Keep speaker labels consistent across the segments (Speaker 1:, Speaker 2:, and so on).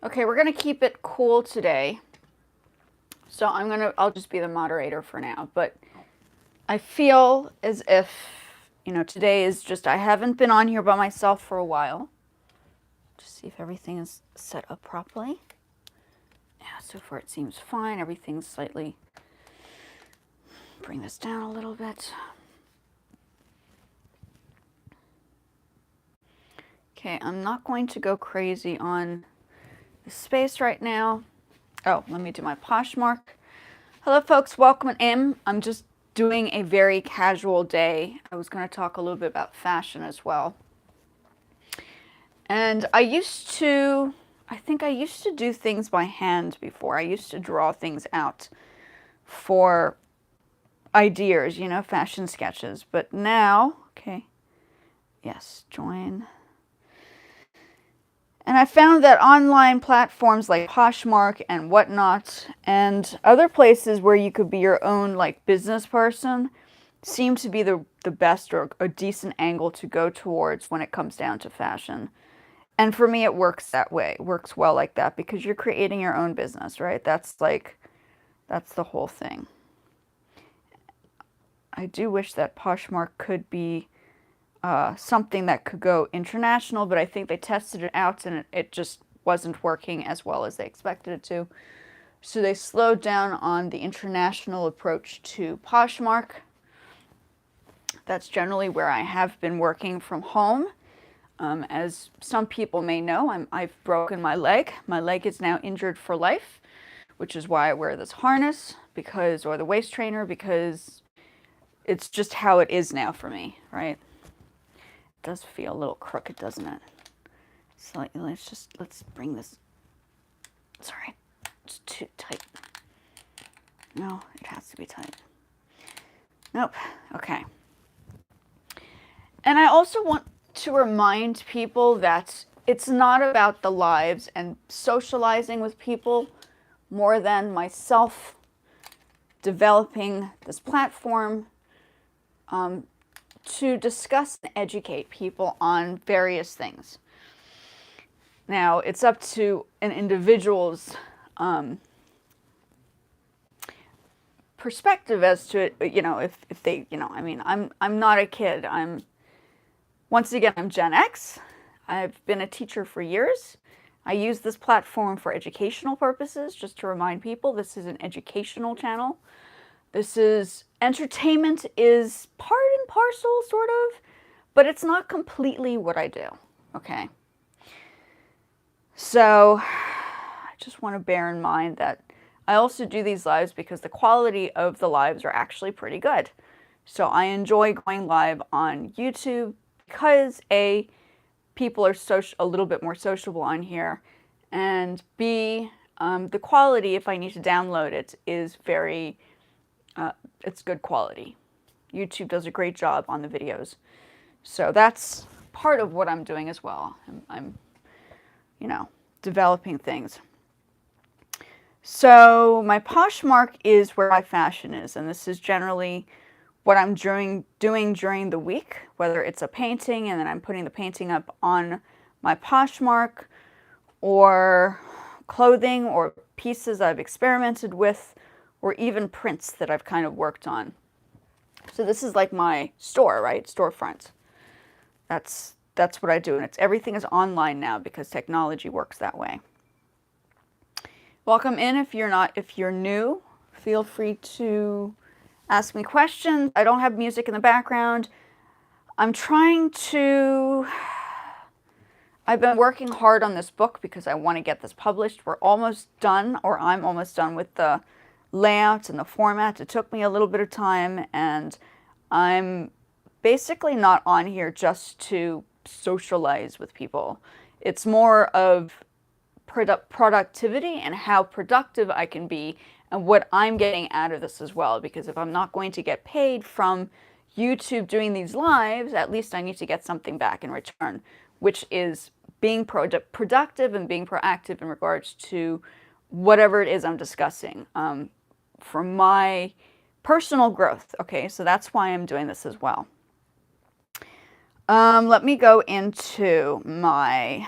Speaker 1: Okay, we're gonna keep it cool today. So I'll just be the moderator for now, but I feel as if, today is just, I haven't been on here by myself for a while. Just see if everything is set up properly. Yeah, so far it seems fine. Everything's slightly, bring this down a little bit. Okay, I'm not going to go crazy on the space right now. Oh, let me do my Poshmark. Hello folks, welcome in. I'm just doing a very casual day. I was going to talk a little bit about fashion as well. And I think I used to do things by hand before. I used to draw things out for ideas, fashion sketches. But now, okay, yes, join. And I found that online platforms like Poshmark and whatnot, and other places where you could be your own like business person, seem to be the best or a decent angle to go towards when it comes down to fashion. And for me, it works that way. It works well like that because you're creating your own business, right? That's the whole thing. I do wish that Poshmark could be something that could go international, but I think they tested it out and it just wasn't working as well as they expected it to. So they slowed down on the international approach to Poshmark. That's generally where I have been working from home. As some people may know, I've broken my leg. My leg is now injured for life, which is why I wear this harness or the waist trainer, because it's just how it is now for me, right? It does feel a little crooked, doesn't it? So let's bring this. Sorry, it's too tight. No, it has to be tight. Nope. Okay. And I also want to remind people that it's not about the lives and socializing with people more than myself developing this platform to discuss and educate people on various things. Now, it's up to an individual's perspective as to, if they, I'm not a kid. Once again, I'm Gen X. I've been a teacher for years. I use this platform for educational purposes, just to remind people this is an educational channel. Entertainment is part and parcel, sort of, but it's not completely what I do, okay? So I just want to bear in mind that I also do these lives because the quality of the lives are actually pretty good. So I enjoy going live on YouTube because A, people are a little bit more sociable on here, and B, the quality, if I need to download it, is it's good quality. YouTube does a great job on the videos. So that's part of what I'm doing as well. I'm developing things. So my Poshmark is where my fashion is, and this is generally what I'm doing during the week, whether it's a painting and then I'm putting the painting up on my Poshmark, or clothing or pieces I've experimented with, or even prints that I've kind of worked on. So this is like my store, right? Storefront. That's what I do, and everything is online now because technology works that way. Welcome in if you're new. Feel free to ask me questions. I don't have music in the background. I've been working hard on this book because I want to get this published. We're almost done, or I'm almost done with the layout and the format. It took me a little bit of time, and I'm basically not on here just to socialize with people. It's more of productivity and how productive I can be and what I'm getting out of this as well, because if I'm not going to get paid from YouTube doing these lives, at least I need to get something back in return, which is being productive and being proactive in regards to whatever it is I'm discussing for my personal growth. Okay, so that's why I'm doing this as well. Let me go into my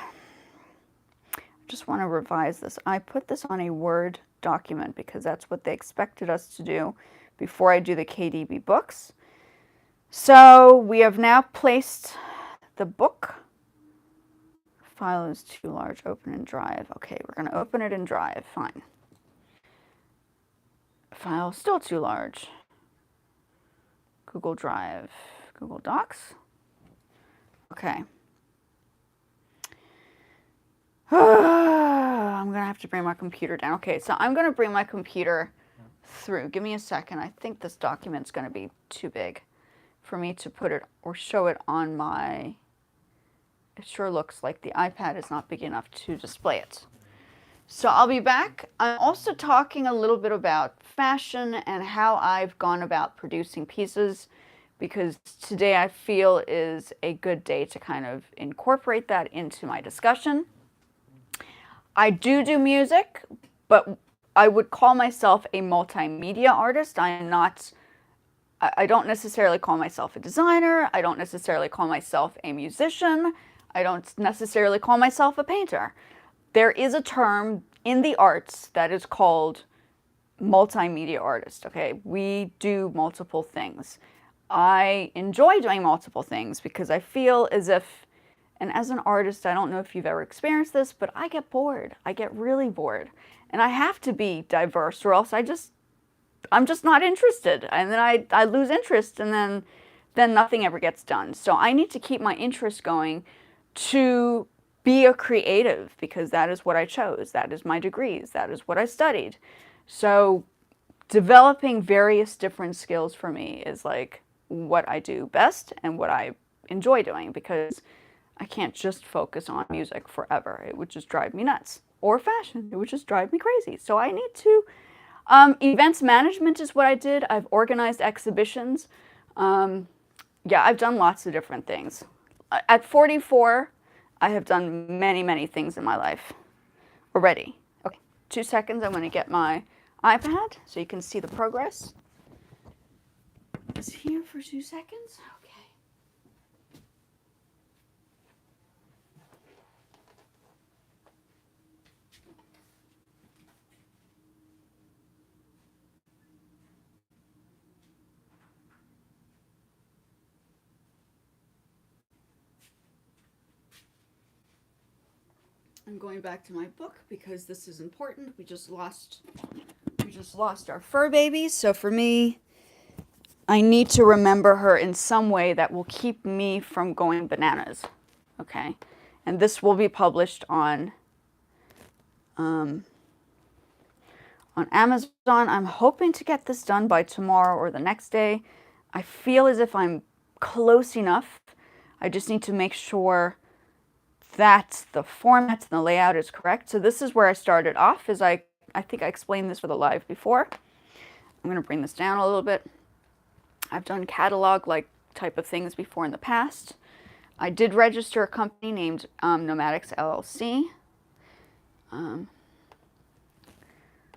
Speaker 1: just want to revise this. I put this on a Word document because that's what they expected us to do before I do the KDB books. So we have now placed the book. File is too large, open in Drive. Okay, we're going to open it in Drive, fine. File still too large. Google Drive, Google Docs. Okay. I'm going to have to bring my computer down. Okay, so I'm going to bring my computer through. Give me a second. I think this document's going to be too big for me to put it or show it on my... It sure looks like the iPad is not big enough to display it. So I'll be back. I'm also talking a little bit about fashion and how I've gone about producing pieces, because today I feel is a good day to kind of incorporate that into my discussion. I do music, but I would call myself a multimedia artist. I don't necessarily call myself a designer. I don't necessarily call myself a musician. I don't necessarily call myself a painter. There is a term in the arts that is called multimedia artist, okay? We do multiple things. I enjoy doing multiple things because I feel as if, and as an artist, I don't know if you've ever experienced this, but I get bored. I get really bored. And I have to be diverse or else I'm just not interested. And then I lose interest, and then nothing ever gets done. So I need to keep my interest going to be a creative, because that is what I chose. That is my degrees. That is what I studied. So developing various different skills for me is like what I do best and what I enjoy doing, because I can't just focus on music forever. It would just drive me nuts. Or fashion. It would just drive me crazy. So I need to... events management is what I did. I've organized exhibitions. Yeah, I've done lots of different things. At 44, I have done many, many things in my life already. Okay, 2 seconds. I'm going to get my iPad so you can see the progress. It's here for 2 seconds. Okay. I'm going back to my book because this is important. We just lost our fur baby. So for me, I need to remember her in some way that will keep me from going bananas. Okay. And this will be published on Amazon. I'm hoping to get this done by tomorrow or the next day. I feel as if I'm close enough. I just need to make sure that the format and the layout is correct. So this is where I started off, is I think I explained this for the live before. I'm going to bring this down a little bit. I've done catalog-like type of things before in the past. I did register a company named Nomadics LLC.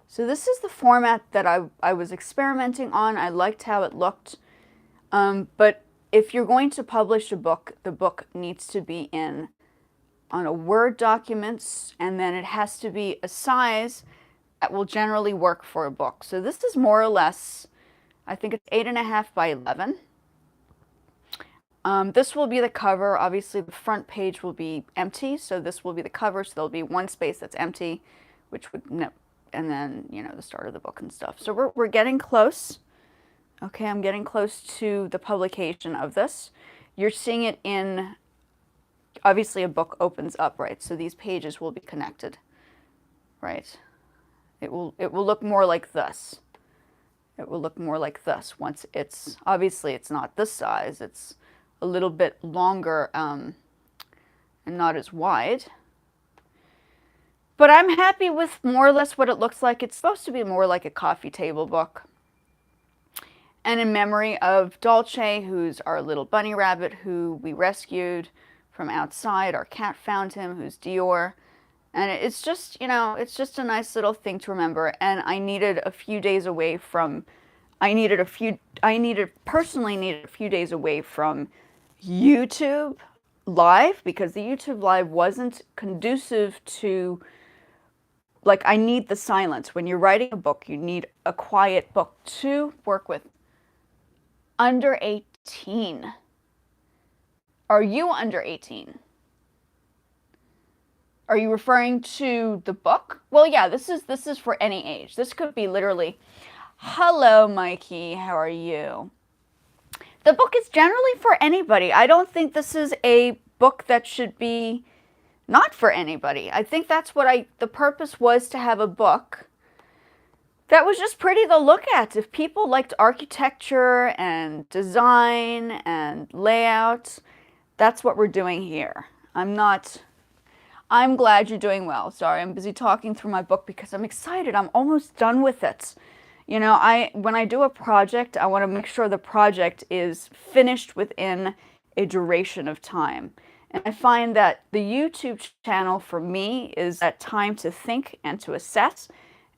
Speaker 1: So this is the format that I was experimenting on. I liked how it looked. But if you're going to publish a book, the book needs to be on a Word document, and then it has to be a size that will generally work for a book. So this is more or less, I think it's 8.5 by 11. This will be the cover. Obviously, the front page will be empty, so this will be the cover. So there'll be one space that's empty, which would, and then, you know, the start of the book and stuff. So we're getting close. Okay, I'm getting close to the publication of this. You're seeing it in, obviously a book opens up, right? So these pages will be connected, right? It will look more like this. It will look more like this once it's, obviously it's not this size. It's a little bit longer and not as wide. But I'm happy with more or less what it looks like. It's supposed to be more like a coffee table book. And in memory of Dolce, who's our little bunny rabbit who we rescued from outside. Our cat found him, who's Dior. And it's just, you know, it's just a nice little thing to remember. And I needed a few days away from, personally needed a few days away from YouTube Live, because the YouTube Live wasn't conducive to like, I need the silence. When you're writing a book, you need a quiet book to work with. Under 18. Are you under 18? Are you referring to the book? Well, yeah, this is for any age. This could be literally, hello, Mikey, how are you? The book is generally for anybody. I don't think this is a book that should be not for anybody. I think that's what the purpose was, to have a book that was just pretty to look at. If people liked architecture and design and layout, that's what we're doing here. I'm glad you're doing well. Sorry, I'm busy talking through my book because I'm excited. I'm almost done with it. You know, when I do a project, I want to make sure the project is finished within a duration of time. And I find that the YouTube channel for me is that time to think and to assess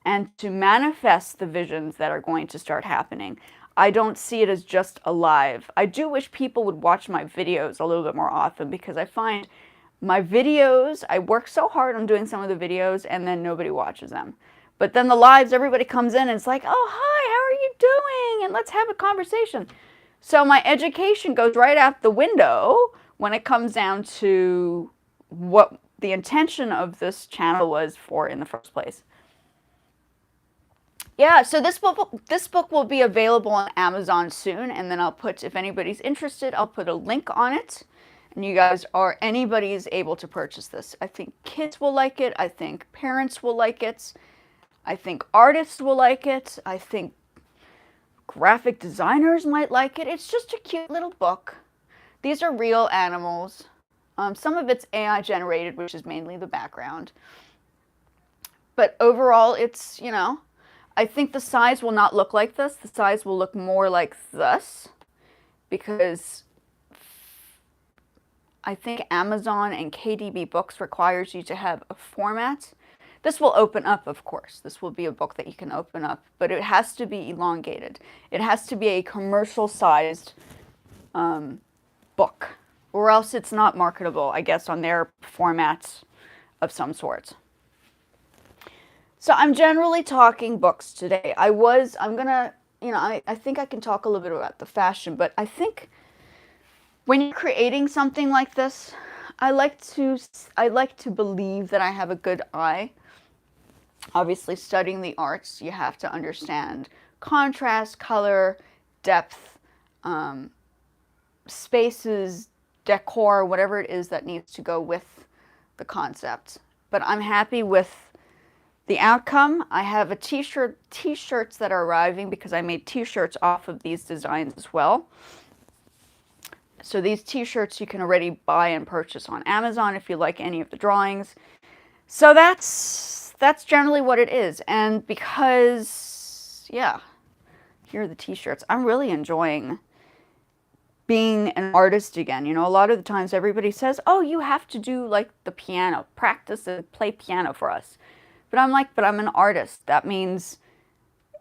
Speaker 1: and to manifest the visions that are going to start happening. I don't see it as just a live. I do wish people would watch my videos a little bit more often, because I find my videos, I work so hard on doing some of the videos and then nobody watches them. But then the lives, everybody comes in and it's like, oh, hi, how are you doing? And let's have a conversation. So my education goes right out the window when it comes down to what the intention of this channel was for in the first place. Yeah, so this book will be available on Amazon soon, and then I'll put, if anybody's interested, I'll put a link on it. And you guys anybody is able to purchase this. I think kids will like it. I think parents will like it. I think artists will like it. I think graphic designers might like it. It's just a cute little book. These are real animals. Some of it's AI generated, which is mainly the background. But overall, it's, you know, I think the size will not look like this. The size will look more like this, because I think Amazon and KDB Books requires you to have a format. This will open up, of course. This will be a book that you can open up, but it has to be elongated. It has to be a commercial-sized book, or else it's not marketable, I guess, on their formats of some sort. So I'm generally talking books today. I'm gonna, you know, I think I can talk a little bit about the fashion, but I think when you're creating something like this, I like to believe that I have a good eye. Obviously, studying the arts, you have to understand contrast, color, depth, spaces, decor, whatever it is that needs to go with the concept. But I'm happy with the outcome. I have a t-shirts that are arriving, because I made t-shirts off of these designs as well. So these t-shirts you can already buy and purchase on Amazon if you like any of the drawings. So that's generally what it is. And because, yeah, here are the t-shirts. I'm really enjoying being an artist again. You know, a lot of the times everybody says, oh, you have to do like the piano, practice and play piano for us. But I'm like, but I'm an artist. That means,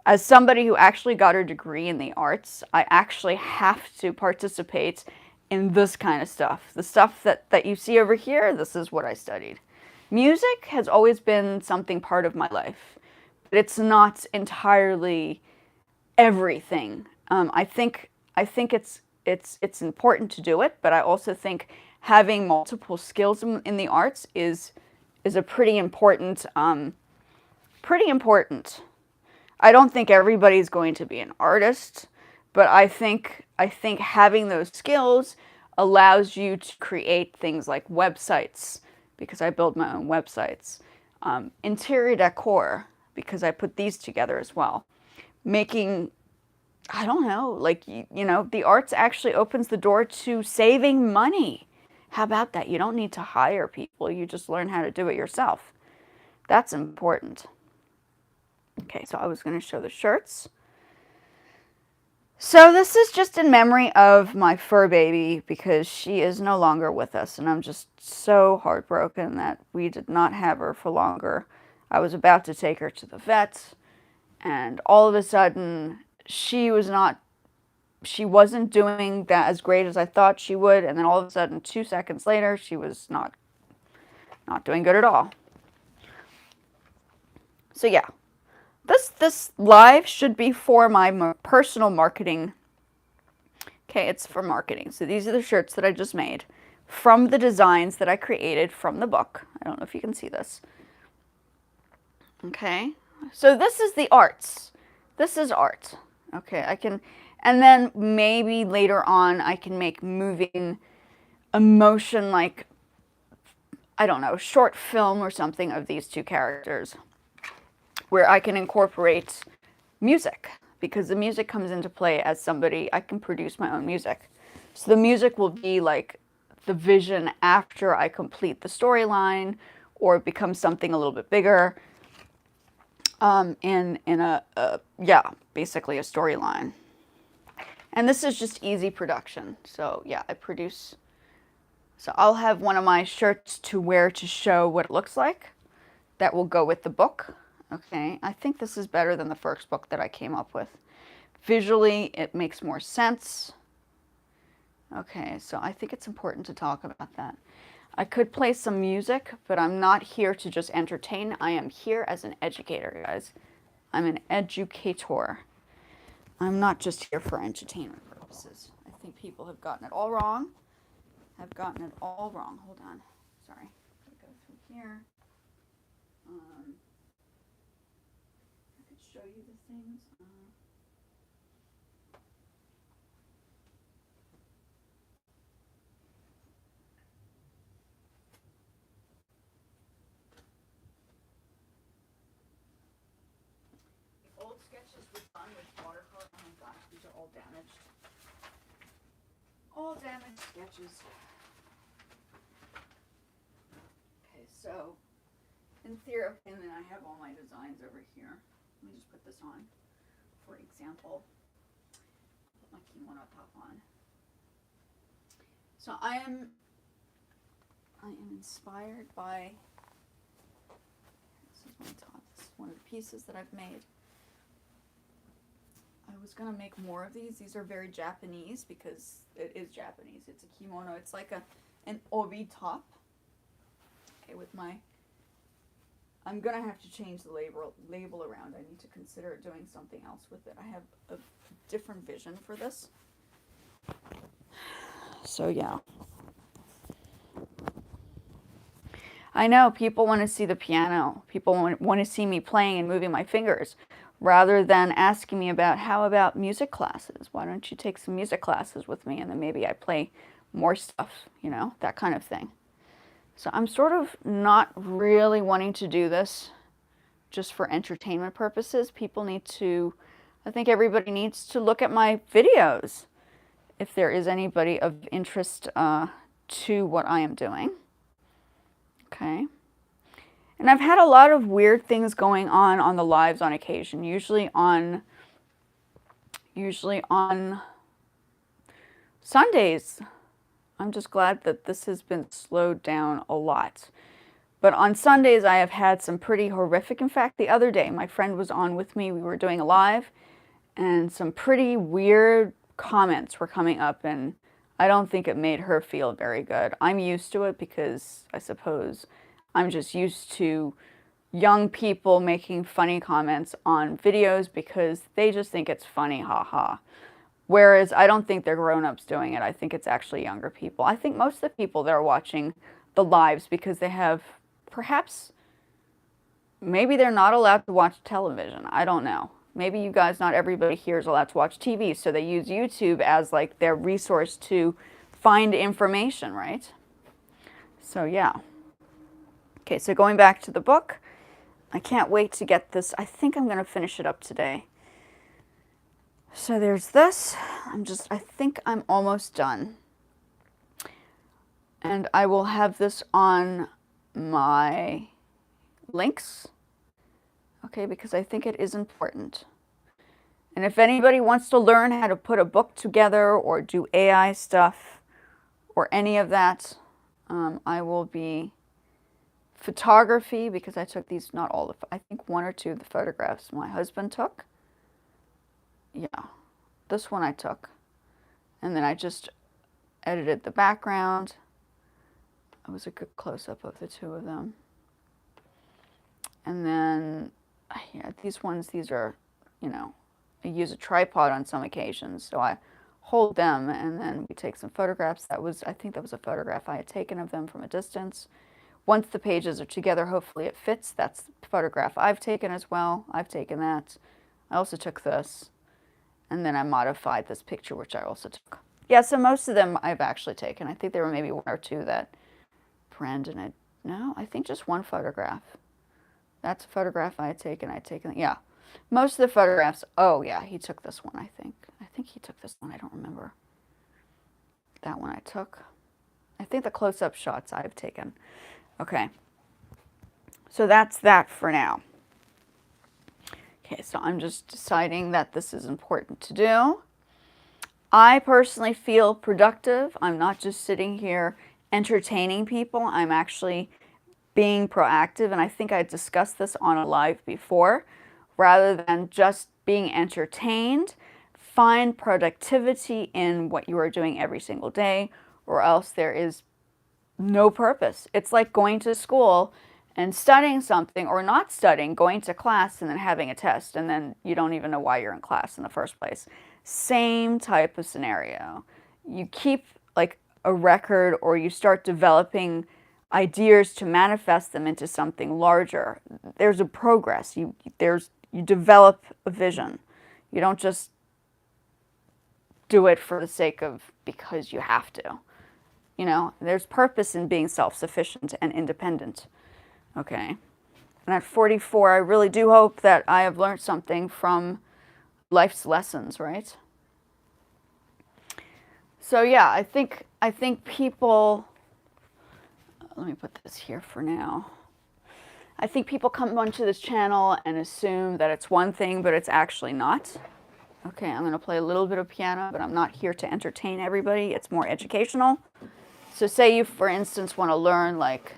Speaker 1: as somebody who actually got a degree in the arts, I actually have to participate in this kind of stuff. The stuff that you see over here, this is what I studied. Music has always been something part of my life, but it's not entirely everything. I think it's important to do it, but I also think having multiple skills in the arts is a pretty important. I don't think everybody's going to be an artist, but I think having those skills allows you to create things like websites, because I build my own websites. Interior decor, because I put these together as well. Making, I don't know, like, you know, the arts actually opens the door to saving money. How about that? You don't need to hire people. You just learn how to do it yourself. That's important. Okay, so I was going to show the shirts. So this is just in memory of my fur baby, because she is no longer with us, and I'm just so heartbroken that we did not have her for longer. I was about to take her to the vet, and all of a sudden she wasn't doing that as great as I thought she would, and then all of a sudden 2 seconds later she was not doing good at all. So yeah, this live should be for my personal marketing. Okay, it's for marketing. So these are the shirts that I just made from the designs that I created from the book. I don't know if you can see this. Okay, so this is the arts. This is art. Okay, I can, and then maybe later on I can make moving emotion, like, I don't know, short film or something of these two characters where I can incorporate music, because the music comes into play as somebody. I can produce my own music. So the music will be like the vision after I complete the storyline or become something a little bit bigger, in a yeah, basically a storyline. And this is just easy production. So yeah, I produce. So I'll have one of my shirts to wear to show what it looks like. That will go with the book. Okay, I think this is better than the first book that I came up with. Visually, it makes more sense. Okay, so I think it's important to talk about that. I could play some music, but I'm not here to just entertain. I am here as an educator, guys. I'm an educator. I'm not just here for entertainment purposes. I think people have gotten it all wrong. Hold on. Sorry. Go through here. I could show you the things. The old sketches were done with watercolor. Oh my gosh, these are all damaged. All damaged sketches. Okay, so in theory, and then I have all my designs over here. Let me just put this on. For example, put my kimono top on. So I am inspired by, this is my top. This is one of the pieces that I've made. I was gonna make more of these. These are very Japanese because it is Japanese. It's a kimono. It's like an obi top. Okay, with my, I'm gonna have to change the label around. I need to consider doing something else with it. I have a different vision for this. So yeah. I know people want to see the piano. People want to see me playing and moving my fingers, rather than asking me about, how about music classes? Why don't you take some music classes with me, and then maybe I play more stuff, you know, that kind of thing. So I'm sort of not really wanting to do this just for entertainment purposes. People need to, I think everybody needs to look at my videos if there is anybody of interest to what I am doing. Okay. And I've had a lot of weird things going on the lives on occasion, usually on Sundays. I'm just glad that this has been slowed down a lot. But on Sundays, I have had some pretty horrific. In fact, the other day, my friend was on with me. We were doing a live, and some pretty weird comments were coming up, and I don't think it made her feel very good. I'm used to it because I suppose I'm just used to young people making funny comments on videos because they just think it's funny, haha. Whereas I don't think they're grown-ups doing it. I think it's actually younger people. I think most of the people that are watching the lives, because they have, perhaps, maybe they're not allowed to watch television. I don't know. Maybe you guys, not everybody here is allowed to watch TV, so they use YouTube as like their resource to find information, right? So yeah. Okay, so going back to the book, I can't wait to get this. I think I'm going to finish it up today. So there's this. I think I'm almost done. And I will have this on my links. Okay, because I think it is important. And if anybody wants to learn how to put a book together or do AI stuff or any of that, I will be photography, because I took these, not all I think one or two of the photographs my husband took. Yeah, this one I took. And then I just edited the background. It was a good close-up of the two of them. And then yeah, these are, you know, I use a tripod on some occasions, so I hold them and then we take some photographs. I think that was a photograph I had taken of them from a distance. Once the pages are together, hopefully it fits. That's the photograph I've taken as well. I've taken that. I also took this, and then I modified this picture, which I also took. Yeah, so most of them I've actually taken. I think there were maybe one or two that Brandon had, no, I think just one photograph. That's a photograph I had taken. Yeah. Most of the photographs, oh yeah, he took this one, I think. I think he took this one, I don't remember. That one I took. I think the close-up shots I've taken. Okay. So that's that for now. Okay, so I'm just deciding that this is important to do. I personally feel productive. I'm not just sitting here entertaining people. I'm actually being proactive, and I think I discussed this on a live before. Rather than just being entertained, find productivity in what you are doing every single day, or else there is no purpose. It's like going to school and studying something, or not studying, going to class and then having a test, and then you don't even know why you're in class in the first place. Same type of scenario. You keep like a record, or you start developing ideas to manifest them into something larger. There's a progress. You develop a vision. You don't just do it for the sake of because you have to. You know, there's purpose in being self-sufficient and independent. Okay. And at 44, I really do hope that I have learned something from life's lessons, right? So yeah, I think people, let me put this here for now. I think people come onto this channel and assume that it's one thing, but it's actually not. Okay, I'm going to play a little bit of piano, but I'm not here to entertain everybody. It's more educational. So say you, for instance, want to learn like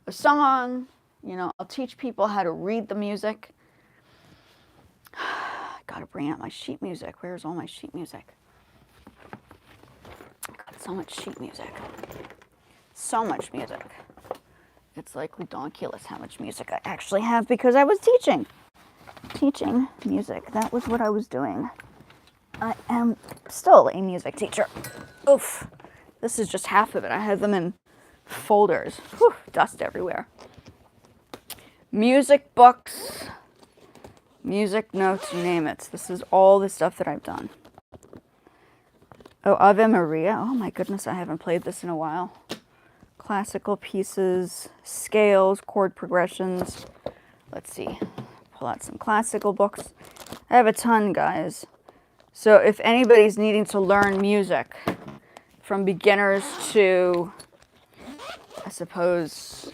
Speaker 1: a song, you know, I'll teach people how to read the music. I got to bring out my sheet music. Where's all my sheet music? I got so much sheet music. So much music. It's like redonkulous how much music I actually have because I was teaching music. That was what I was doing. I am still a music teacher. Oof. This is just half of it. I have them in folders. Whew, dust everywhere. Music books, music notes, you name it. This is all the stuff that I've done. Oh, Ave Maria. Oh my goodness, I haven't played this in a while. Classical pieces, scales, chord progressions. Let's see. Pull out some classical books. I have a ton, guys. So if anybody's needing to learn music, from beginners to, I suppose,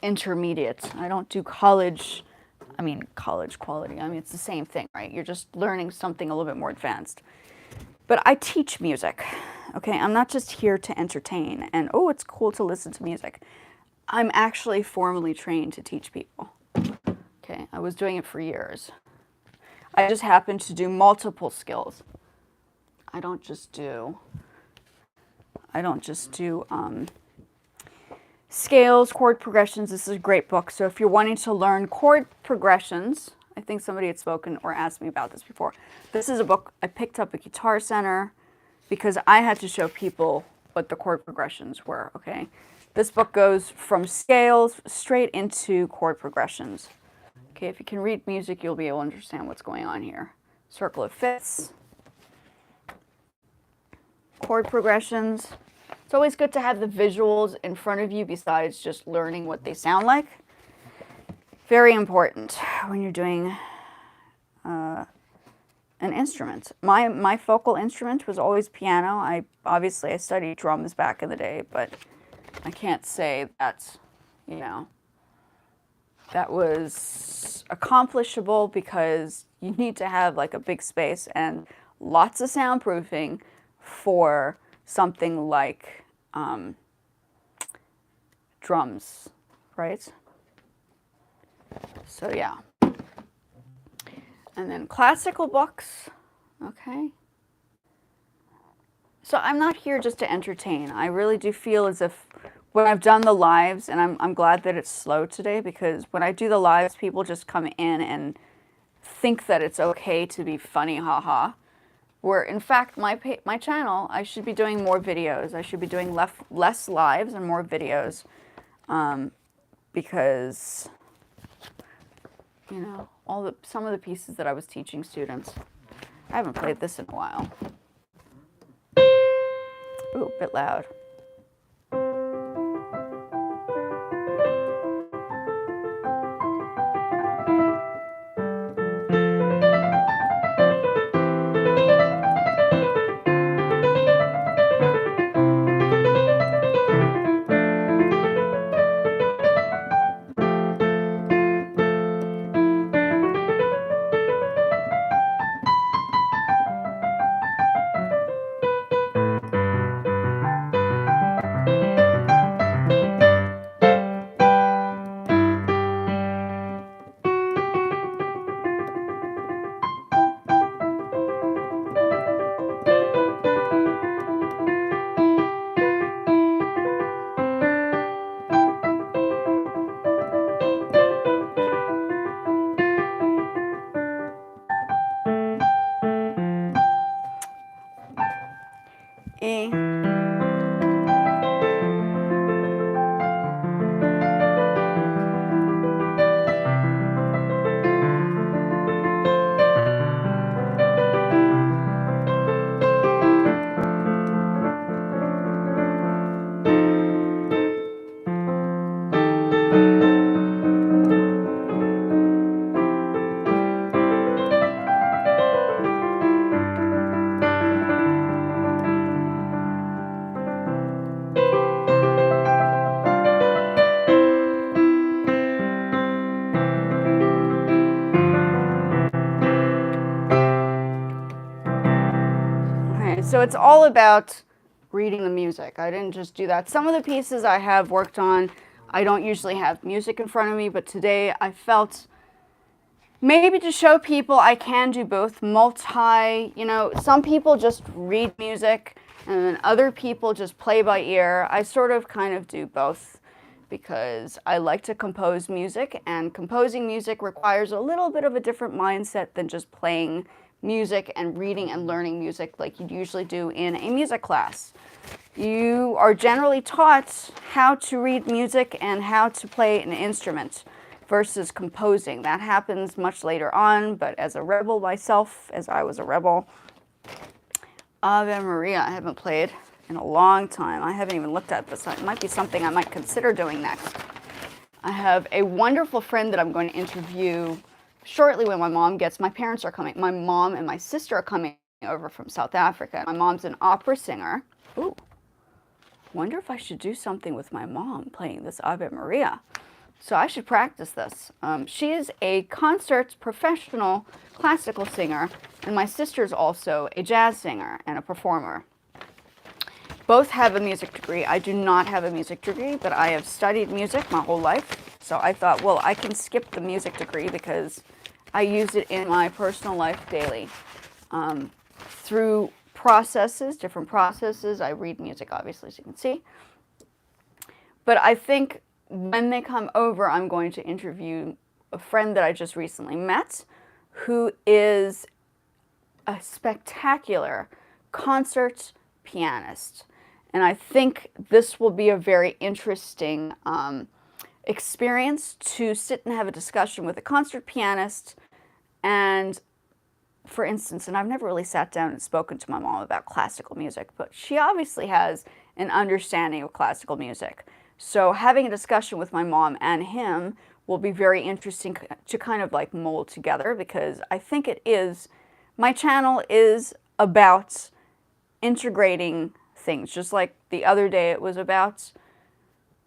Speaker 1: intermediate. I don't do college quality. I mean, it's the same thing, right? You're just learning something a little bit more advanced. But I teach music, okay? I'm not just here to entertain and, oh, it's cool to listen to music. I'm actually formally trained to teach people, okay? I was doing it for years. I just happen to do multiple skills. I don't just do scales, chord progressions. This is a great book. So if you're wanting to learn chord progressions, I think somebody had spoken or asked me about this before. This is a book I picked up at Guitar Center because I had to show people what the chord progressions were, okay? This book goes from scales straight into chord progressions. Okay, if you can read music, you'll be able to understand what's going on here. Circle of fifths. Chord progressions. It's always good to have the visuals in front of you besides just learning what they sound like. Very important when you're doing an instrument. My focal instrument was always piano. I studied drums back in the day, but I can't say that's, you know, that was accomplishable because you need to have like a big space and lots of soundproofing for something like drums, right? So yeah. And then classical books, okay? So I'm not here just to entertain. I really do feel as if when I've done the lives, and I'm glad that it's slow today, because when I do the lives, people just come in and think that it's okay to be funny, haha. Where in fact, my channel, I should be doing more videos. I should be doing less lives and more videos, because you know, some of the pieces that I was teaching students. I haven't played this in a while. Ooh, a bit loud. E. So it's all about reading the music. I didn't just do that. Some of the pieces I have worked on, I don't usually have music in front of me, but today I felt maybe to show people I can do both. You know, some people just read music and then other people just play by ear. I sort of kind of do both because I like to compose music, and composing music requires a little bit of a different mindset than just playing music and reading and learning music like you'd usually do in a music class. You are generally taught how to read music and how to play an instrument versus composing. That happens much later on, but as a rebel myself, as I was a rebel, Ave Maria I haven't played in a long time. I haven't even looked at this. It might be something I might consider doing next. I have a wonderful friend that I'm going to interview shortly when my parents are coming. My mom and my sister are coming over from South Africa. My mom's an opera singer. Ooh, wonder if I should do something with my mom playing this Ave Maria. So I should practice this. She is a concert professional classical singer, and my sister's also a jazz singer and a performer. Both have a music degree. I do not have a music degree, but I have studied music my whole life. So I thought, well, I can skip the music degree because I use it in my personal life daily. Through different processes, I read music, obviously, as you can see. But I think when they come over, I'm going to interview a friend that I just recently met who is a spectacular concert pianist. And I think this will be a very interesting experience to sit and have a discussion with a concert pianist. And for instance, and I've never really sat down and spoken to my mom about classical music, but she obviously has an understanding of classical music. So having a discussion with my mom and him will be very interesting to kind of like mold together, because I think my channel is about integrating things. Just like the other day, it was about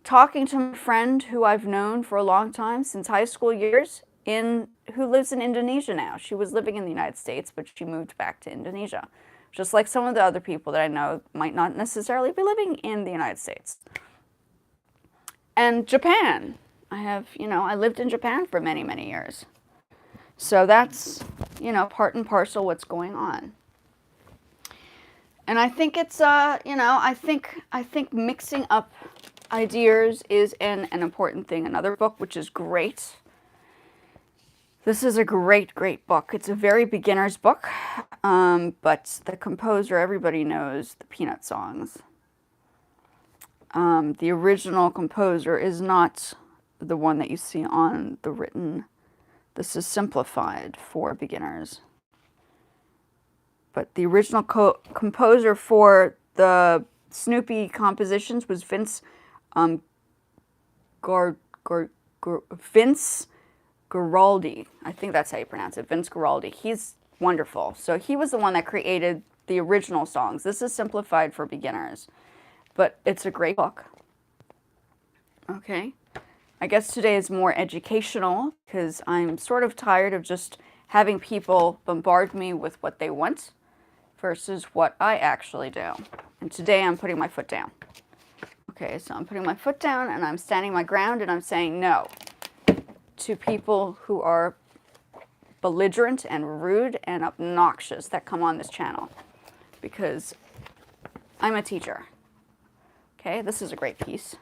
Speaker 1: talking to my friend who I've known for a long time, since high school years, who lives in Indonesia now. She was living in the United States, but she moved back to Indonesia. Just like some of the other people that I know might not necessarily be living in the United States. And Japan. I lived in Japan for many, many years. So that's, part and parcel what's going on. And I think it's, I think mixing up ideas is an important thing. Another book which is great. This is a great book. It's a very beginner's book, but the composer, everybody knows the Peanut songs. The original composer is not the one that you see on the written. This is simplified for beginners. But the original composer for the Snoopy compositions was Vince Guaraldi. I think that's how you pronounce it. Vince Guaraldi. He's wonderful. So he was the one that created the original songs. This is simplified for beginners, but it's a great book. Okay. I guess today is more educational because I'm sort of tired of just having people bombard me with what they want versus what I actually do. And today I'm putting my foot down. Okay, so I'm putting my foot down and I'm standing my ground and I'm saying no to people who are belligerent and rude and obnoxious that come on this channel because I'm a teacher. Okay, this is a great piece.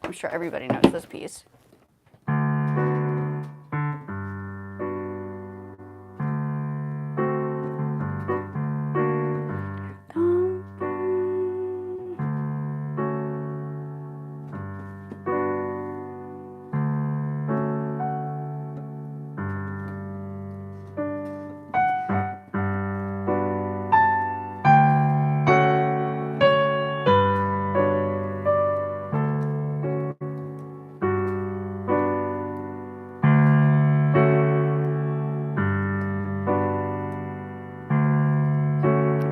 Speaker 1: I'm sure everybody knows this piece.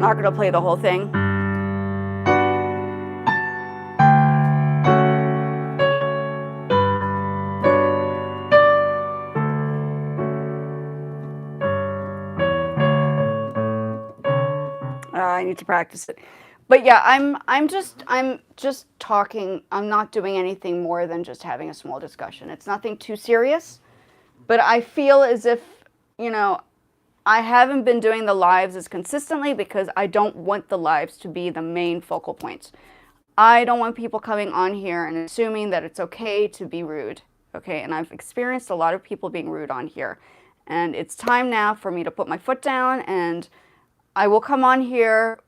Speaker 1: Not going to play the whole thing. I need to practice it. But yeah, I'm just talking. I'm not doing anything more than just having a small discussion. It's nothing too serious, but I feel as if, you know, I haven't been doing the lives as consistently because I don't want the lives to be the main focal points. I don't want people coming on here and assuming that it's okay to be rude. Okay, and I've experienced a lot of people being rude on here. And it's time now for me to put my foot down, and I will come on here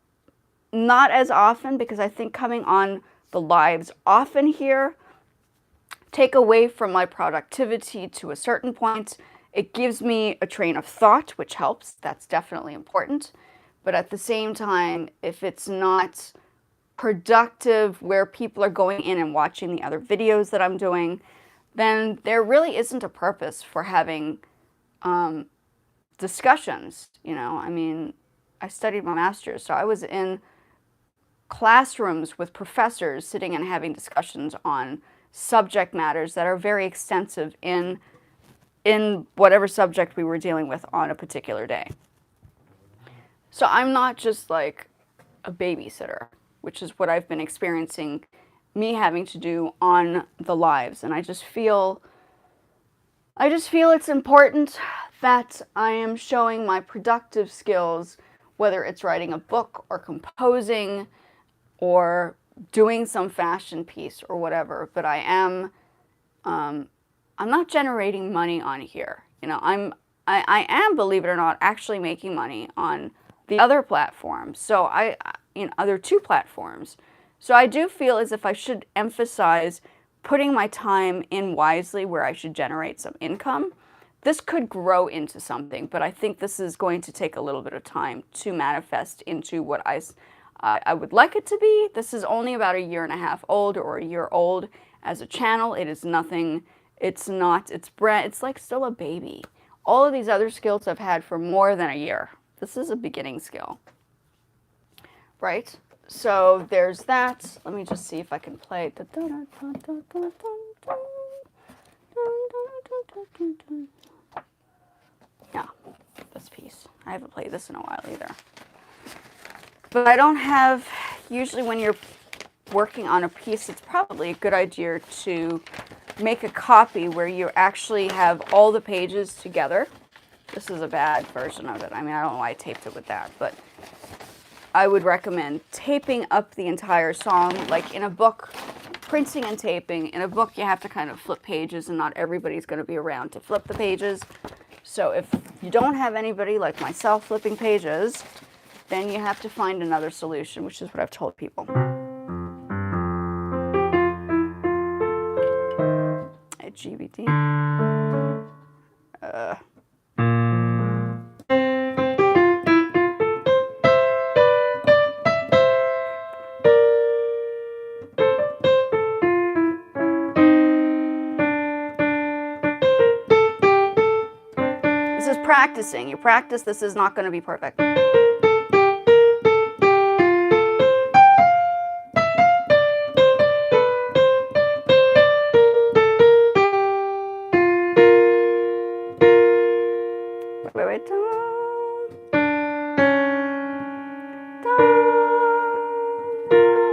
Speaker 1: not as often because I think coming on the lives often here take away from my productivity to a certain point. It gives me a train of thought, which helps. That's definitely important. But at the same time, if it's not productive where people are going in and watching the other videos that I'm doing, then there really isn't a purpose for having discussions. You know, I mean, I studied my master's, so I was in classrooms with professors sitting and having discussions on subject matters that are very extensive in whatever subject we were dealing with on a particular day. So I'm not just like a babysitter, which is what I've been experiencing me having to do on the lives. And I just feel it's important that I am showing my productive skills, whether it's writing a book or composing or doing some fashion piece or whatever. But I am I'm not generating money on here. You know, I am, believe it or not, actually making money on the other platforms. So other two platforms. So I do feel as if I should emphasize putting my time in wisely where I should generate some income. This could grow into something, but I think this is going to take a little bit of time to manifest into what I would like it to be. This is only about 1.5 years old or a year old as a channel. It is nothing. It's like still a baby. All of these other skills I've had for more than a year. This is a beginning skill, right? So there's that. Let me just see if I can play. Yeah, this piece. I haven't played this in a while either. But I don't have, usually when you're working on a piece, it's probably a good idea to make a copy where you actually have all the pages together. This is a bad version of it. I mean, I don't know why I taped it with that, but I would recommend taping up the entire song. Like in a book, printing and taping. In a book, you have to kind of flip pages, and not everybody's going to be around to flip the pages. So if you don't have anybody like myself flipping pages, then you have to find another solution, which is what I've told people. At GBT. This is practicing. You practice, this is not going to be perfect. Wait.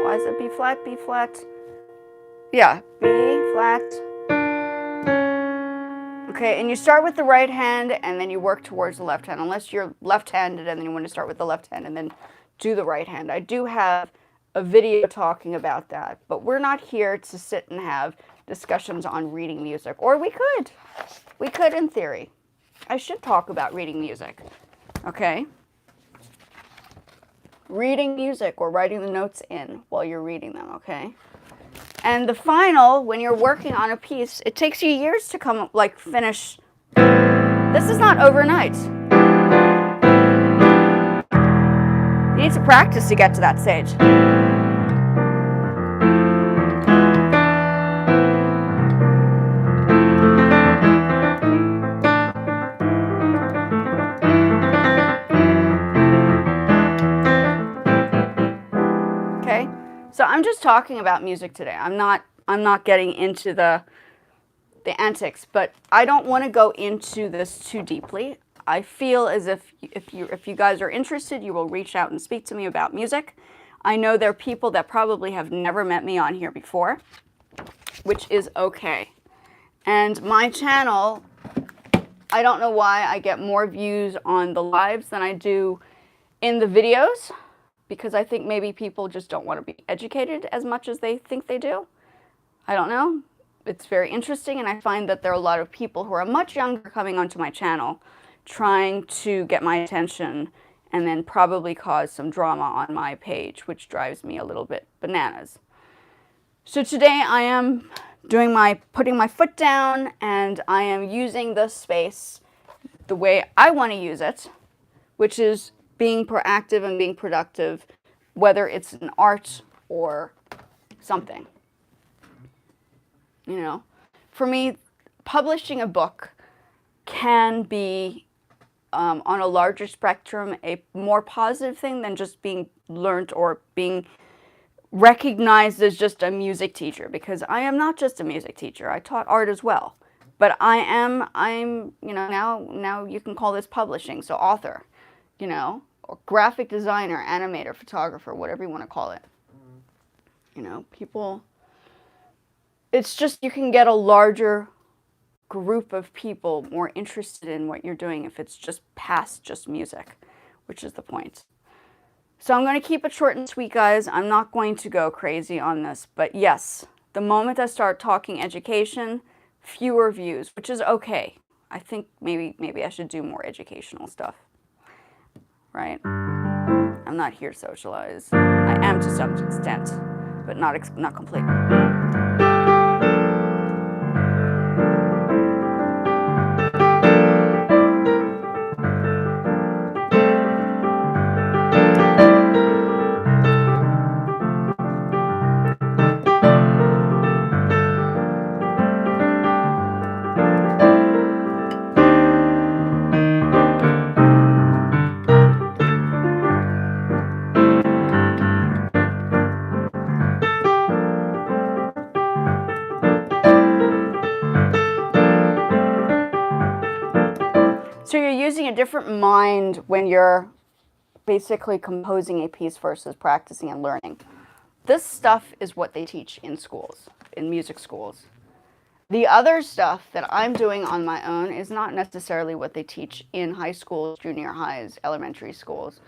Speaker 1: Why is it B flat, B flat? Yeah, B flat. Okay, and you start with the right hand and then you work towards the left hand, unless you're left-handed and then you want to start with the left hand and then do the right hand. I do have a video talking about that, but we're not here to sit and have discussions on reading music. Or we could. We could in theory. I should talk about reading music. Okay? Reading music or writing the notes in while you're reading them, okay? And the final, when you're working on a piece, it takes you years to come, like, finish. This is not overnight. You need to practice to get to that stage. So I'm just talking about music today. I'm not getting into the antics, but I don't want to go into this too deeply. I feel as if you guys are interested, you will reach out and speak to me about music. I know there are people that probably have never met me on here before, which is okay. And my channel, I don't know why I get more views on the lives than I do in the videos. Because I think maybe people just don't want to be educated as much as they think they do. I don't know. It's very interesting, and I find that there are a lot of people who are much younger coming onto my channel trying to get my attention and then probably cause some drama on my page, which drives me a little bit bananas. So today I am putting my foot down, and I am using this space the way I want to use it, which is being proactive and being productive, whether it's an art or something. You know, for me, publishing a book can be, on a larger spectrum, a more positive thing than just being learned or being recognized as just a music teacher, because I am not just a music teacher. I taught art as well. But I'm, you know, now you can call this publishing, so author, you know, or graphic designer, animator, photographer, whatever you want to call it. You know, people, it's just you can get a larger group of people more interested in what you're doing if it's just past just music, which is the point. So I'm going to keep it short and sweet, guys. I'm not going to go crazy on this, but yes, the moment I start talking education, fewer views, which is okay. I think maybe I should do more educational stuff. Right? I'm not here to socialize. I am to some extent, but not completely. So you're using a different mind when you're basically composing a piece versus practicing and learning. This stuff is what they teach in schools, in music schools. The other stuff that I'm doing on my own is not necessarily what they teach in high schools, junior highs, elementary schools.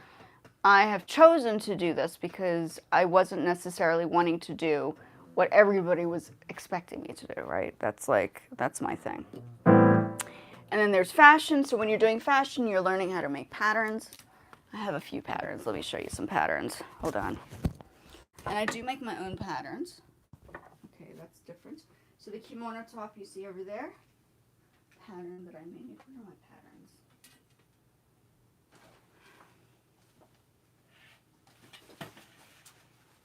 Speaker 1: I have chosen to do this because I wasn't necessarily wanting to do what everybody was expecting me to do, right? That's my thing. And then there's fashion. So when you're doing fashion, you're learning how to make patterns. I have a few patterns. Let me show you some patterns. Hold on. And I do make my own patterns. Okay, that's different. So the kimono top you see over there, pattern that I made. Where are my patterns?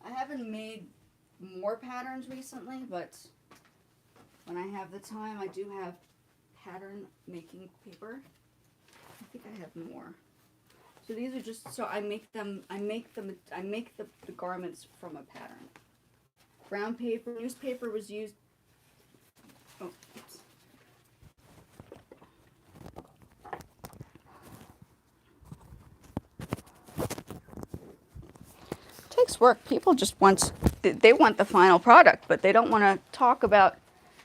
Speaker 1: I haven't made more patterns recently, but when I have the time, I do have pattern making paper. I think I have more. So these are just, so I make the garments from a pattern. Brown paper, newspaper was used. Oh, oops. Takes work. People just they want the final product, but they don't want to talk about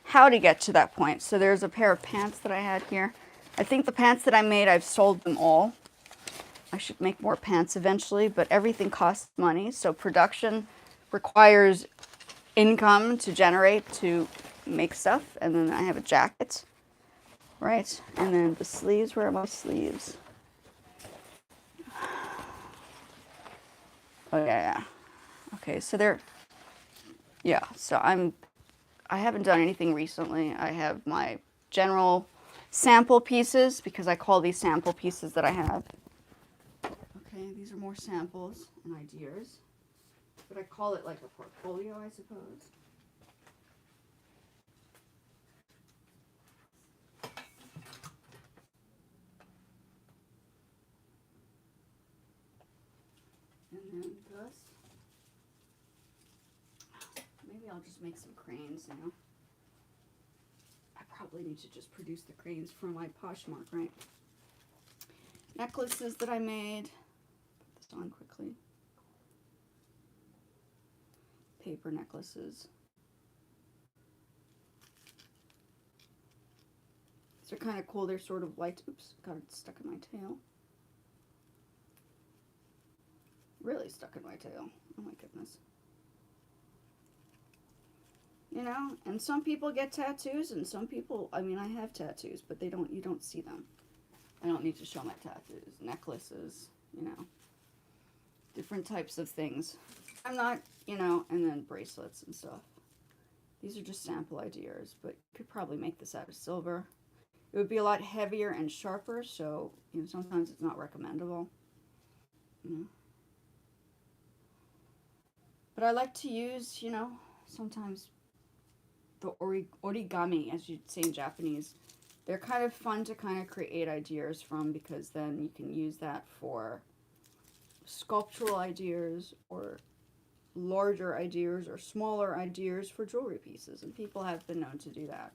Speaker 1: how to get to that point. So there's a pair of pants that I had here. I think the pants that I made, I've sold them all. I should make more pants eventually, but everything costs money. So production requires income to generate to make stuff. And then I have a jacket, right? And then the sleeves, where are my sleeves? Oh, yeah. Okay, so so I haven't done anything recently. I have my general sample pieces, because I call these sample pieces that I have. Okay, these are more samples and ideas, but I call it like a portfolio, I suppose. And then this. Maybe I'll just make some cranes now. I probably need to just produce the cranes from my Poshmark, right? Necklaces that I made. Put this on quickly. Paper necklaces. They're kind of cool. They're sort of light. Oops, got it stuck in my tail. Really stuck in my tail. Oh my goodness. You know, and some people get tattoos, and some people, I mean, I have tattoos, but you don't see them. I don't need to show my tattoos. Necklaces, you know, different types of things. I'm not, you know, and then bracelets and stuff. These are just sample ideas, but you could probably make this out of silver. It would be a lot heavier and sharper, so, you know, sometimes it's not recommendable. You know. But I like to use, you know, sometimes the origami, as you'd say in Japanese. They're kind of fun to kind of create ideas from, because then you can use that for sculptural ideas or larger ideas or smaller ideas for jewelry pieces, and people have been known to do that.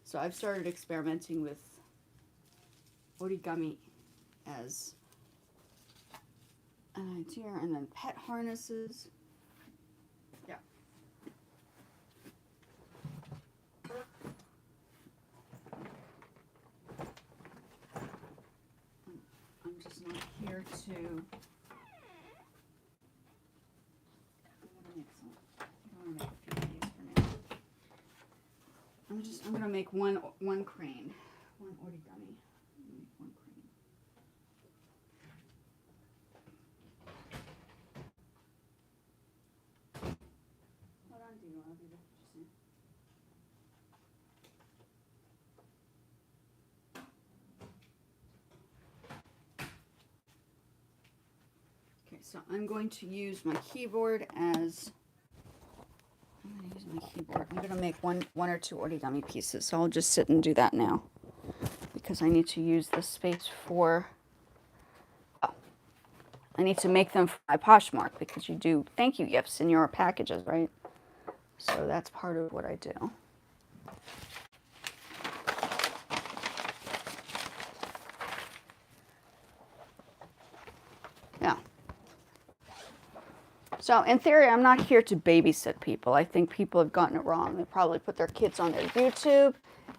Speaker 1: So I've started experimenting with origami as an idea, and then pet harnesses. Yeah. I'm just not here to. I'm gonna make one crane, one origami. Make one crane. Hold on, Dino. I'll do that just soon. Okay, so I'm going to use my keyboard as. I'm going to use my keyboard. I'm going to make one or two origami pieces. So I'll just sit and do that now, because I need to use this space for, I need to make them for my Poshmark, because you do thank you gifts in your packages, right? So that's part of what I do. Yeah. So in theory, I'm not here to babysit people. I think people have gotten it wrong. They probably put their kids on their YouTube,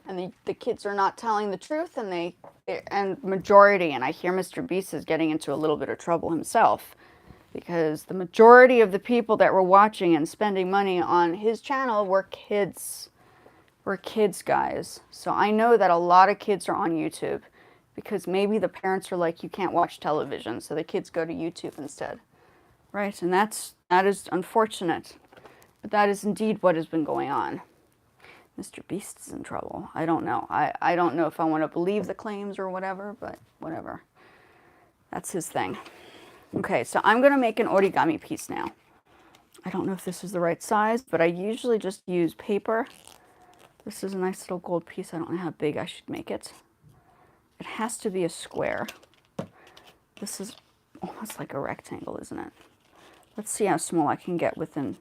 Speaker 1: and the kids are not telling the truth, and majority, and I hear Mr. Beast is getting into a little bit of trouble himself, because the majority of the people that were watching and spending money on his channel were kids. Were kids, guys. So I know that a lot of kids are on YouTube because maybe the parents are like, you can't watch television, so the kids go to YouTube instead. Right? And that is unfortunate. But that is indeed what has been going on. Mr. Beast is in trouble. I don't know. I don't know if I want to believe the claims or whatever, but whatever. That's his thing. Okay, so I'm going to make an origami piece now. I don't know if this is the right size, but I usually just use paper. This is a nice little gold piece. I don't know how big I should make it. It has to be a square. This is almost like a rectangle, isn't it? Let's see how small I can get with an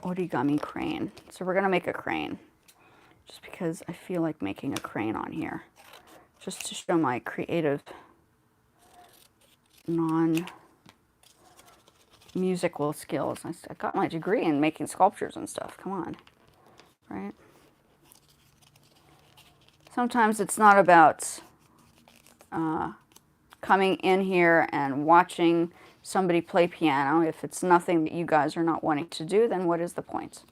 Speaker 1: origami crane. So we're going to make a crane, just because I feel like making a crane on here, just to show my creative non-musical skills. I got my degree in making sculptures and stuff. Come on, right? Sometimes it's not about coming in here and watching somebody play piano. If it's nothing that you guys are not wanting to do, then what is the point,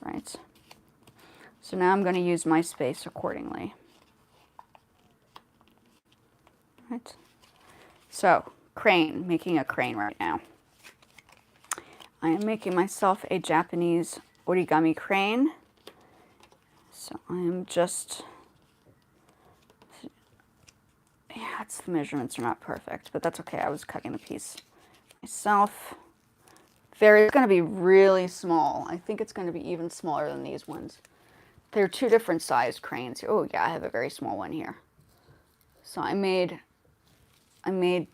Speaker 1: right? So now I'm going to use my space accordingly. Right? So, crane, making a crane right now. I am making myself a Japanese origami crane. So I am just, yeah, the measurements are not perfect, but that's okay. I was cutting the piece myself. It's going to be really small. I think it's going to be even smaller than these ones. They're two different sized cranes. Oh yeah, I have a very small one here. So I made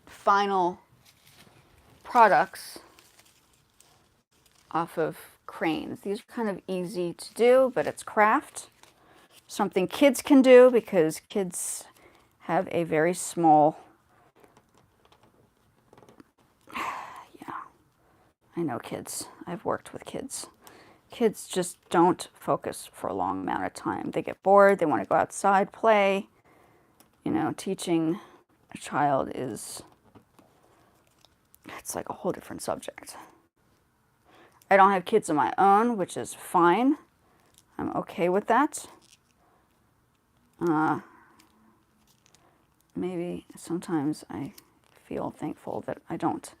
Speaker 1: final products off of cranes. These are kind of easy to do, but it's craft. Something kids can do because kids have a very small, yeah, I know kids. I've worked with kids. Kids just don't focus for a long amount of time. They get bored, they want to go outside, play. You know, teaching a child it's like a whole different subject. I don't have kids of my own, which is fine. I'm okay with that. Maybe sometimes I feel thankful that I don't,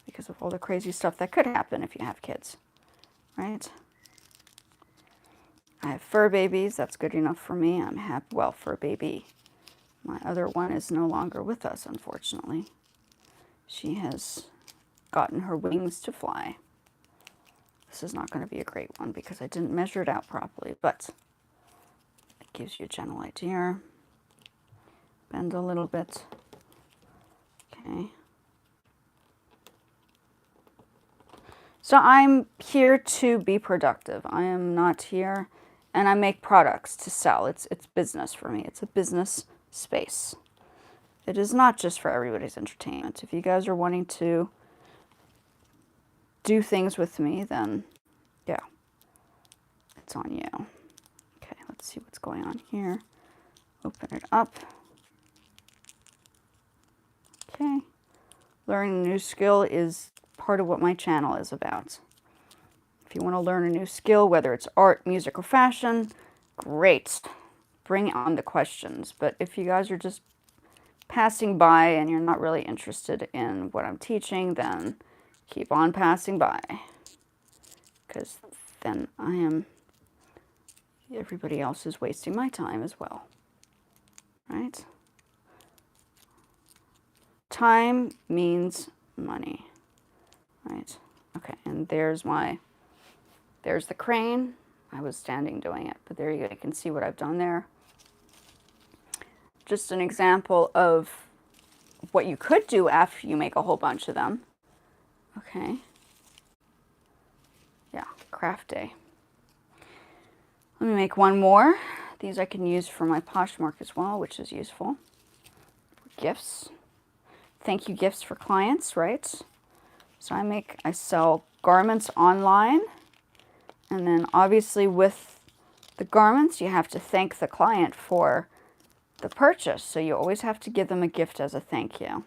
Speaker 1: because of all the crazy stuff that could happen if you have kids, right? I have fur babies. That's good enough for me. I'm happy. Well, fur baby. My other one is no longer with us, unfortunately. She has gotten her wings to fly. This is not going to be a great one because I didn't measure it out properly, but it gives you a general idea. Bend a little bit. Okay. So I'm here to be productive. I am not here, and I make products to sell. It's business for me. It's a business space. It is not just for everybody's entertainment. If you guys are wanting to do things with me, then yeah, it's on you. Okay, let's see what's going on here. Open it up. Okay. Learning a new skill is part of what my channel is about. If you want to learn a new skill, whether it's art, music, or fashion, great. Bring on the questions. But if you guys are just passing by and you're not really interested in what I'm teaching, then keep on passing by. Because then everybody else is wasting my time as well. Right? Time means money. Right? Okay, and there's the crane. I was standing doing it, but there you go. You can see what I've done there. Just an example of what you could do after you make a whole bunch of them. Okay. Yeah, craft day. Let me make one more. These I can use for my Poshmark as well, which is useful. Gifts. Thank you gifts for clients, right? So I sell garments online, and then obviously with the garments you have to thank the client for the purchase, so you always have to give them a gift as a thank you.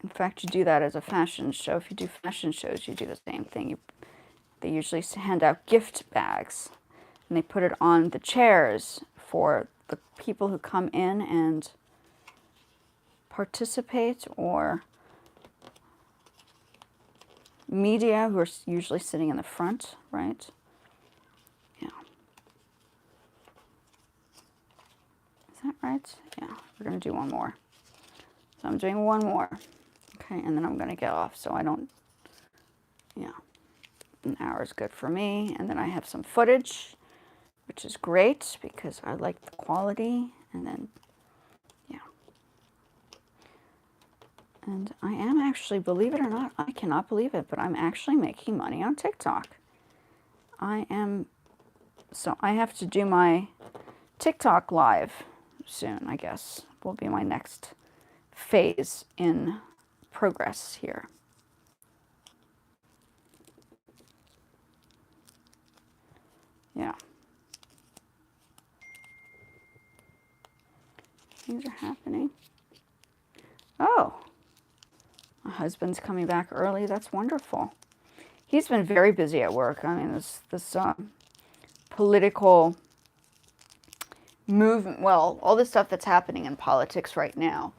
Speaker 1: In fact, you do that as a fashion show. If you do fashion shows, you do the same thing. They usually hand out gift bags, and they put it on the chairs for the people who come in and participate, or media who are usually sitting in the front, right? Yeah. Is that right? Yeah, we're going to do one more. So I'm doing one more. Okay, and then I'm going to get off so I don't, yeah. An hour is good for me. And then I have some footage, which is great because I like the quality. And then, yeah. And I am actually, believe it or not, I cannot believe it, but I'm actually making money on TikTok. So I have to do my TikTok live soon, I guess, will be my next phase in progress here. Yeah. Things are happening. Oh, my husband's coming back early. That's wonderful. He's been very busy at work. I mean, this political movement, well, all the stuff that's happening in politics right now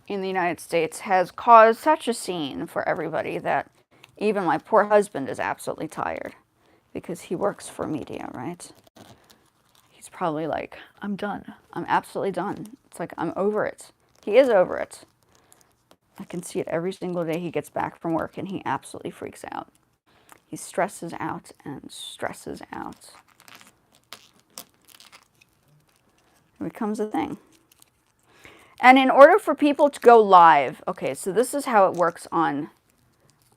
Speaker 1: in the United States has caused such a scene for everybody that even my poor husband is absolutely tired because he works for media, right? He's probably like, I'm done. I'm absolutely done. It's like, I'm over it. He is over it. I can see it every single day he gets back from work and he absolutely freaks out. He stresses out and stresses out. It becomes a thing. And in order for people to go live, okay, so this is how it works on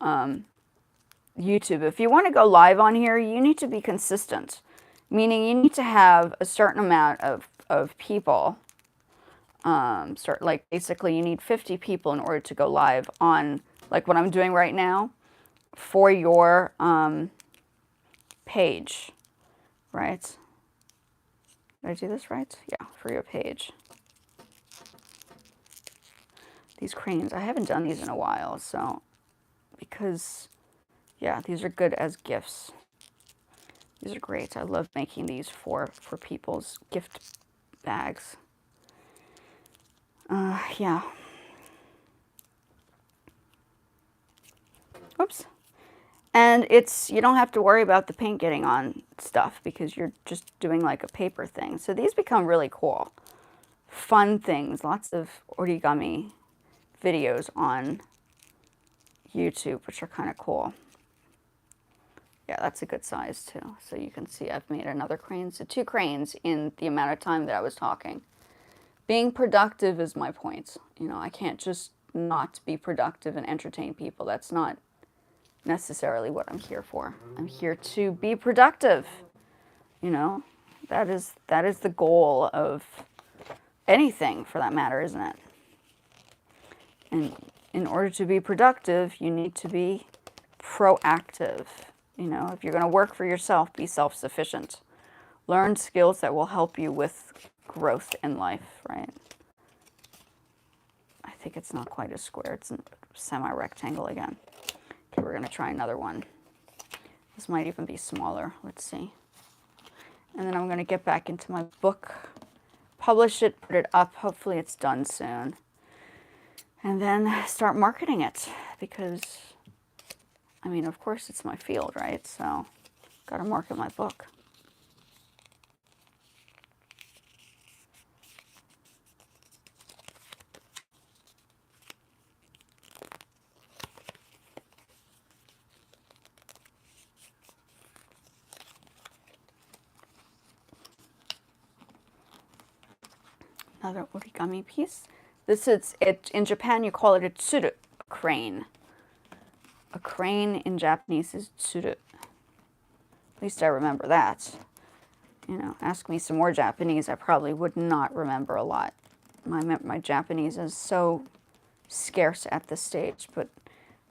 Speaker 1: YouTube. If you want to go live on here, you need to be consistent. Meaning you need to have a certain amount of people. Like basically you need 50 people in order to go live on, like what I'm doing right now, for your page, right? Did I do this right? Yeah, for your page. These cranes, I haven't done these in a while, so, because, yeah, these are good as gifts. These are great. I love making these for people's gift bags. Yeah. Oops. And you don't have to worry about the paint getting on stuff because you're just doing like a paper thing. So these become really cool. Fun things. Lots of origami videos on YouTube, which are kind of cool. Yeah, that's a good size too. So you can see I've made another crane. So 2 cranes in the amount of time that I was talking. Being productive is my point. You know, I can't just not be productive and entertain people. That's not necessarily what I'm here for. I'm here to be productive. You know, that is the goal of anything for that matter, isn't it? And in order to be productive, you need to be proactive. You know, if you're going to work for yourself, be self-sufficient. Learn skills that will help you with growth in life, right? I think it's not quite a square. It's a semi-rectangle again. Okay, we're going to try another one. This might even be smaller. Let's see. And then I'm going to get back into my book, publish it, put it up. Hopefully it's done soon. And then start marketing it because, I mean, of course it's my field, right? So, got to market my book. Another origami piece. This is it in Japan. You call it a tsuru, a crane. A crane in Japanese is tsuru. At least I remember that. You know, ask me some more Japanese, I probably would not remember a lot. My Japanese is so scarce at this stage, but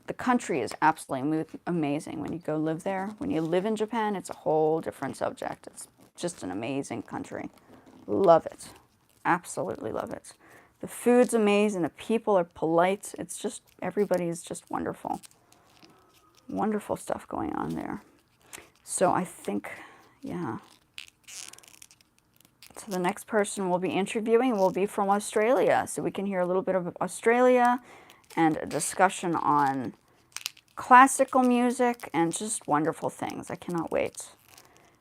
Speaker 1: the country is absolutely amazing when you go live there. When you live in Japan, it's a whole different subject. It's just an amazing country. Love it. Absolutely love it. The food's amazing. The people are polite. It's just, everybody is just wonderful. Wonderful stuff going on there. So I think, yeah. So the next person we'll be interviewing will be from Australia. So we can hear a little bit of Australia and a discussion on classical music and just wonderful things. I cannot wait.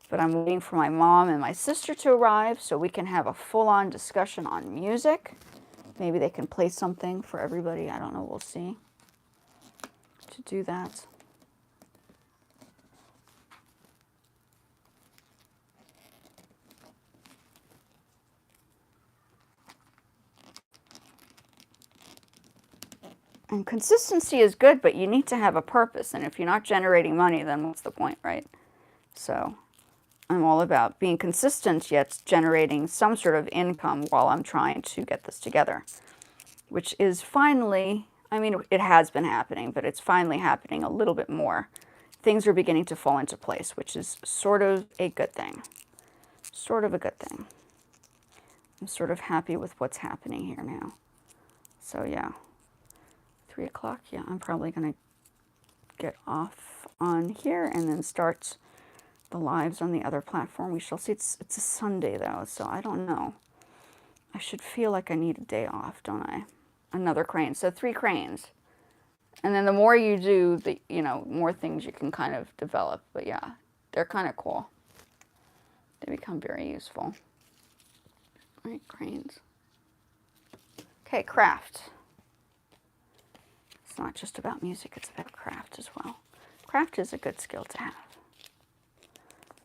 Speaker 1: But I'm waiting for my mom and my sister to arrive so we can have a full-on discussion on music. Maybe they can play something for everybody. I don't know. We'll see. To do that. And consistency is good, but you need to have a purpose. And if you're not generating money, then what's the point, right? So I'm all about being consistent, yet generating some sort of income while I'm trying to get this together. Which is finally, I mean, it has been happening, but it's finally happening a little bit more. Things are beginning to fall into place, which is sort of a good thing. Sort of a good thing. I'm sort of happy with what's happening here now. So yeah. 3 o'clock, yeah, I'm probably going to get off on here and then start the lives on the other platform. We shall see. It's a Sunday, though, so I don't know. I should feel like I need a day off, don't I? Another crane. So 3 cranes. And then the more you do, the more things you can kind of develop. But yeah, they're kind of cool. They become very useful. All right, cranes. Okay, craft. It's not just about music, it's about craft as well. Craft is a good skill to have.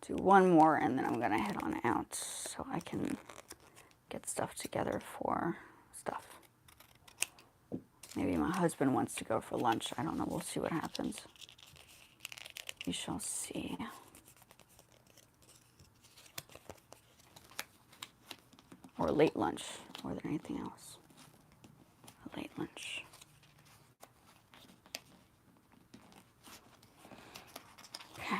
Speaker 1: Do one more and then I'm going to head on out so I can get stuff together for stuff. Maybe my husband wants to go for lunch. I don't know. We'll see what happens. We shall see. Or late lunch more than anything else. A late lunch. Okay.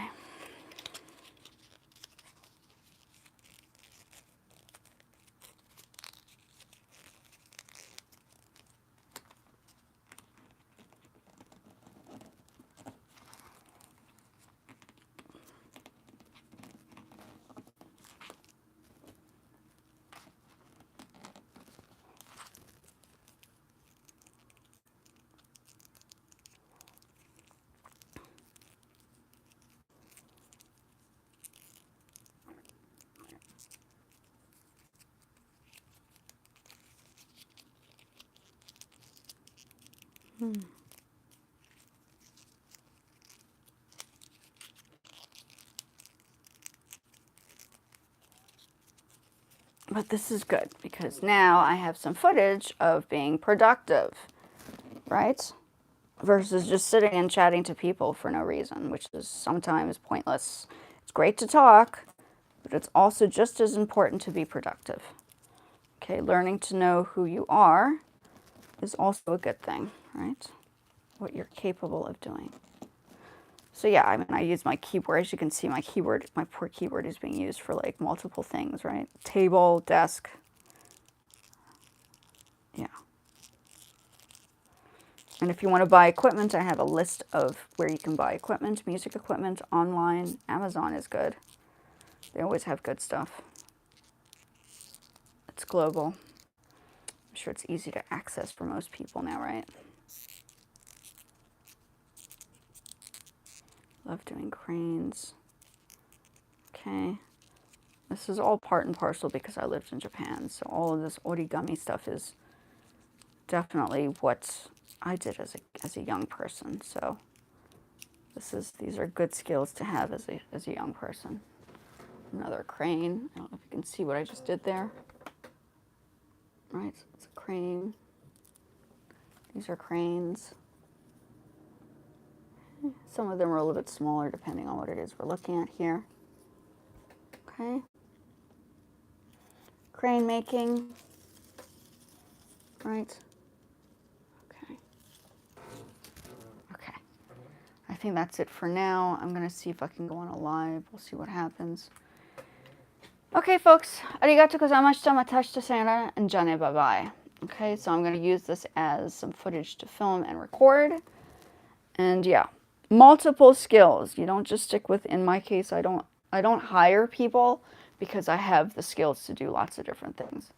Speaker 1: But this is good because now I have some footage of being productive, right? Versus just sitting and chatting to people for no reason, which is sometimes pointless. It's great to talk, but it's also just as important to be productive. Okay, learning to know who you are is also a good thing, right? What you're capable of doing. So yeah, I mean, I use my keyboard. As you can see, my poor keyboard is being used for like multiple things, right? Table, desk. Yeah. And if you want to buy equipment, I have a list of where you can buy equipment, music equipment, online. Amazon is good. They always have good stuff. It's global. I'm sure it's easy to access for most people now, right? Love doing cranes. Okay. This is all part and parcel because I lived in Japan. So all of this origami stuff is definitely what I did as a young person. So these are good skills to have as a young person. Another crane. I don't know if you can see what I just did there. Right, so it's a crane. These are cranes. Some of them are a little bit smaller depending on what it is we're looking at here. Okay. Crane making. Right. Okay. Okay. I think that's it for now. I'm going to see if I can go on a live. We'll see what happens. Okay, folks. Arigatou gozaimashita. Mata shita sayonara. And jane, bye-bye. Okay, so I'm going to use this as some footage to film and record. And yeah, multiple skills. You don't just stick with, in my case, I don't hire people because I have the skills to do lots of different things.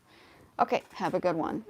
Speaker 1: Okay, have a good one.